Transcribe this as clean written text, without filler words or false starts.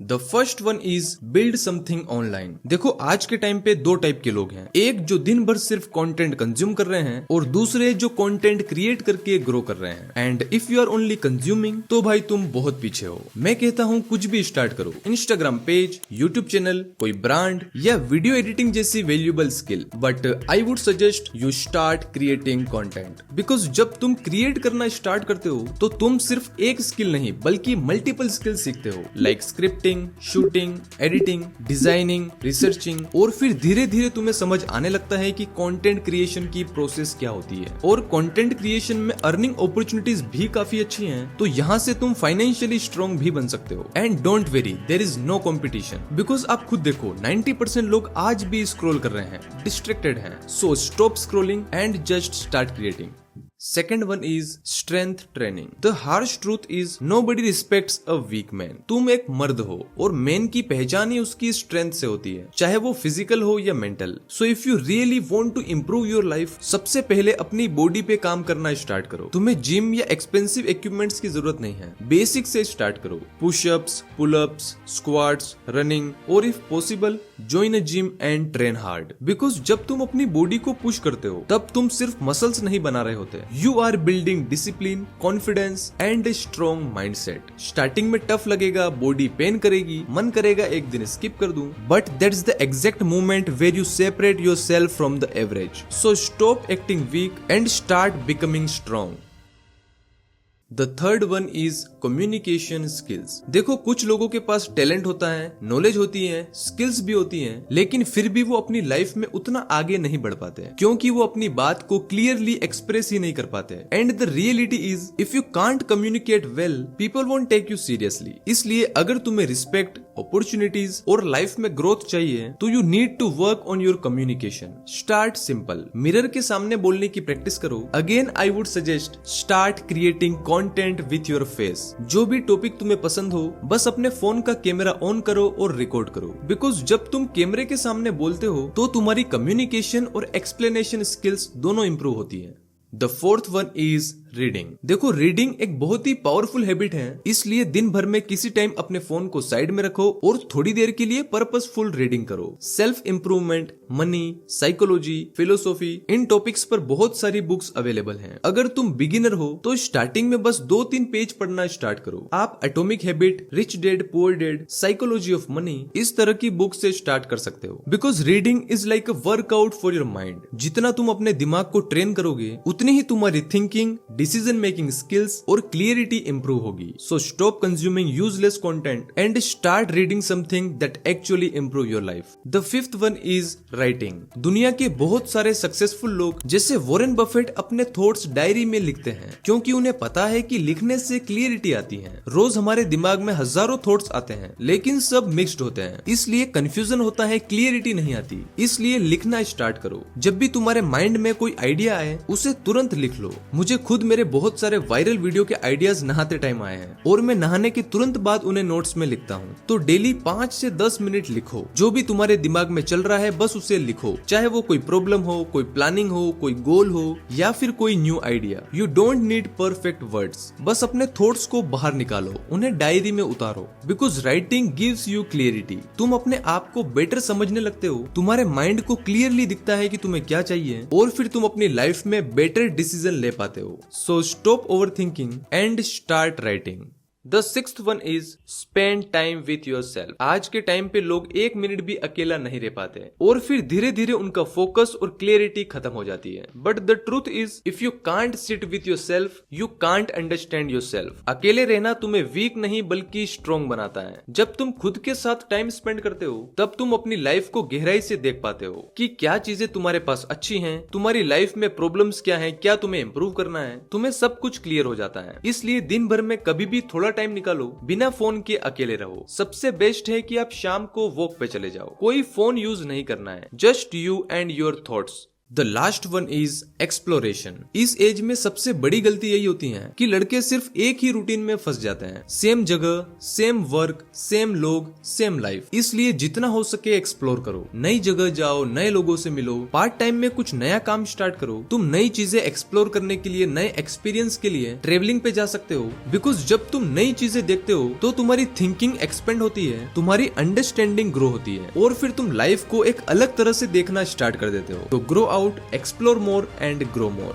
The first one is build something online. देखो आज के टाइम पे दो टाइप के लोग हैं, एक जो दिन भर सिर्फ कंटेंट कंज्यूम कर रहे हैं और दूसरे जो कंटेंट क्रिएट करके ग्रो कर रहे हैं। And if you are only consuming तो भाई तुम बहुत पीछे हो। मैं कहता हूँ कुछ भी स्टार्ट करो, इंस्टाग्राम पेज, यूट्यूब चैनल, कोई ब्रांड या वीडियो एडिटिंग जैसी valuable skill, but I would suggest you start creating content. Because जब तुम क्रिएट करना स्टार्ट करते हो तो तुम सिर्फ एक स्किल नहीं बल्कि मल्टीपल स्किल सीखते हो, like scripting, shooting, editing, designing, researching, और फिर धीरे धीरे तुम्हें समझ आने लगता है कि कंटेंट क्रिएशन की प्रोसेस क्या होती है। और कंटेंट क्रिएशन में अर्निंग अपॉर्चुनिटीज भी काफी अच्छी हैं, तो यहाँ से तुम फाइनेंशियली स्ट्रॉन्ग भी बन सकते हो। And don't worry, there is no competition, because आप खुद देखो 90% लोग आज भी स्क्रॉल कर रहे हैं, डिस्ट्रैक्टेड हैं। So stop scrolling and just start creating. Second one is strength training. The harsh truth is nobody respects a weak man. तुम एक मर्द हो और मैन की पहचान ही उसकी स्ट्रेंथ से होती है, चाहे वो फिजिकल हो या mental. So if you really want to improve your life, सबसे पहले अपनी बॉडी पे काम करना स्टार्ट करो। तुम्हें जिम या एक्सपेंसिव इक्विपमेंट्स की जरूरत नहीं है, बेसिक से स्टार्ट करो। पुशअप्स, पुलअप्स, स्क्वाट्स, रनिंग, और if possible join a gym and train hard. Because जब तुम अपनी बॉडी को पुश करते हो तब तुम सिर्फ मसल्स नहीं बना रहे होते, You are building discipline, confidence and a strong mindset. Starting में टफ लगेगा, बॉडी पेन करेगी, मन करेगा एक दिन स्किप कर दूं, but that's the exact moment where you separate yourself from the average. So stop acting weak and start becoming strong. The third one is communication skills. देखो कुछ लोगों के पास टैलेंट होता है, नॉलेज होती है, स्किल्स भी होती हैं, लेकिन फिर भी वो अपनी लाइफ में उतना आगे नहीं बढ़ पाते क्योंकि वो अपनी बात को क्लियरली एक्सप्रेस ही नहीं कर पाते। And the reality is if you can't communicate well, people won't take you seriously. इसलिए अगर तुम्हें रिस्पेक्ट, अपॉर्चुनिटीज और लाइफ में ग्रोथ चाहिए तो you need to work on your communication. Start simple, mirror के सामने बोलने की प्रैक्टिस करो। Again I would suggest start creating content with your face. जो भी टॉपिक तुम्हें पसंद हो बस अपने फोन का कैमरा ऑन करो और रिकॉर्ड करो, बिकॉज जब तुम कैमरे के सामने बोलते हो तो तुम्हारी कम्युनिकेशन और एक्सप्लेनेशन स्किल्स दोनों इंप्रूव होती है। The fourth one is reading. देखो रीडिंग एक बहुत ही पावरफुल हैबिट है, इसलिए दिन भर में किसी टाइम अपने फोन को साइड में रखो और थोड़ी देर के लिए पर्पसफुल रीडिंग करो। Self improvement, money, psychology, philosophy, इन टॉपिक्स पर बहुत सारी बुक्स अवेलेबल हैं। अगर तुम बिगिनर हो तो स्टार्टिंग में बस 2-3 पेज पढ़ना स्टार्ट करो। आप atomic habit, rich dad poor dad, psychology of money, इस तरह की बुक से स्टार्ट कर सकते हो। Because reading is like a workout for your mind. जितना तुम अपने दिमाग को ट्रेन करोगे उतनी ही तुम्हारी थिंकिंग, डिसीजन मेकिंग स्किल्स और क्लियरिटी इंप्रूव होगी। So stop consuming useless content and start reading something that actually improve your life. The fifth one is writing. दुनिया के बहुत सारे सक्सेसफुल लोग जैसे वॉरेन बफेट अपने थॉट्स डायरी में लिखते हैं क्योंकि उन्हें पता है कि लिखने से क्लियरिटी आती है। रोज हमारे दिमाग में हजारों थॉट्स आते हैं लेकिन सब मिक्स्ड होते हैं, इसलिए कंफ्यूजन होता है, क्लियरिटी नहीं आती। इसलिए लिखना स्टार्ट करो। जब भी तुम्हारे माइंड में कोई आइडिया आए उसे तुरंत लिख लो। मुझे खुद मेरे बहुत सारे वायरल वीडियो के आइडियाज नहाते टाइम आए हैं और मैं नहाने के तुरंत बाद उन्हें नोट्स में लिखता हूँ। तो डेली 5 से 10 मिनट लिखो, जो भी तुम्हारे दिमाग में चल रहा है बस उसे लिखो, चाहे वो कोई प्रॉब्लम हो, कोई प्लानिंग हो, कोई गोल हो या फिर कोई new idea. You don't need perfect words, बस अपने थॉट्स को बाहर निकालो, उन्हें डायरी में उतारो। Because writing gives you clarity. तुम अपने आप को बेटर समझने लगते हो, तुम्हारे माइंड को क्लियरली दिखता है कि तुम्हें क्या चाहिए और फिर तुम अपनी लाइफ में बेटर डिसीजन ले पाते हो। So stop overthinking and start writing. The sixth one is spend time with yourself. आज के टाइम पे लोग 1 मिनट भी अकेला नहीं रह पाते और फिर धीरे धीरे उनका फोकस और क्लियरिटी खत्म हो जाती है। But the truth is if you can't sit with yourself you can't understand yourself. अकेले रहना तुम्हें वीक नहीं बल्कि स्ट्रॉन्ग बनाता है। जब तुम खुद के साथ टाइम स्पेंड करते हो तब तुम अपनी लाइफ को गहराई से देख पाते हो कि क्या चीजें तुम्हारे पास अच्छी हैं, तुम्हारी लाइफ में प्रॉब्लम्स क्या हैं, क्या तुम्हें इंप्रूव करना है, तुम्हें सब कुछ क्लियर हो जाता है। इसलिए दिन भर में कभी भी थोड़ा टाइम निकालो, बिना फोन के अकेले रहो। सबसे बेस्ट है कि आप शाम को वॉक पे चले जाओ, कोई फोन यूज नहीं करना है, just you and your thoughts. The last one is exploration. इस एज में सबसे बड़ी गलती यही होती है कि लड़के सिर्फ एक ही रूटीन में फंस जाते हैं, सेम जगह, सेम वर्क, सेम लोग, सेम लाइफ। इसलिए जितना हो सके एक्सप्लोर करो, नई जगह जाओ, नए लोगों से मिलो, पार्ट टाइम में कुछ नया काम स्टार्ट करो। तुम नई चीजें एक्सप्लोर करने के लिए, नए एक्सपीरियंस के लिए ट्रेवलिंग पे जा सकते हो, बिकॉज जब तुम नई चीजें देखते हो तो तुम्हारी थिंकिंग एक्सपेंड होती है, तुम्हारी अंडरस्टैंडिंग ग्रो होती है और फिर तुम लाइफ को एक अलग तरह से देखना स्टार्ट कर देते हो। तो grow out, explore more and grow more.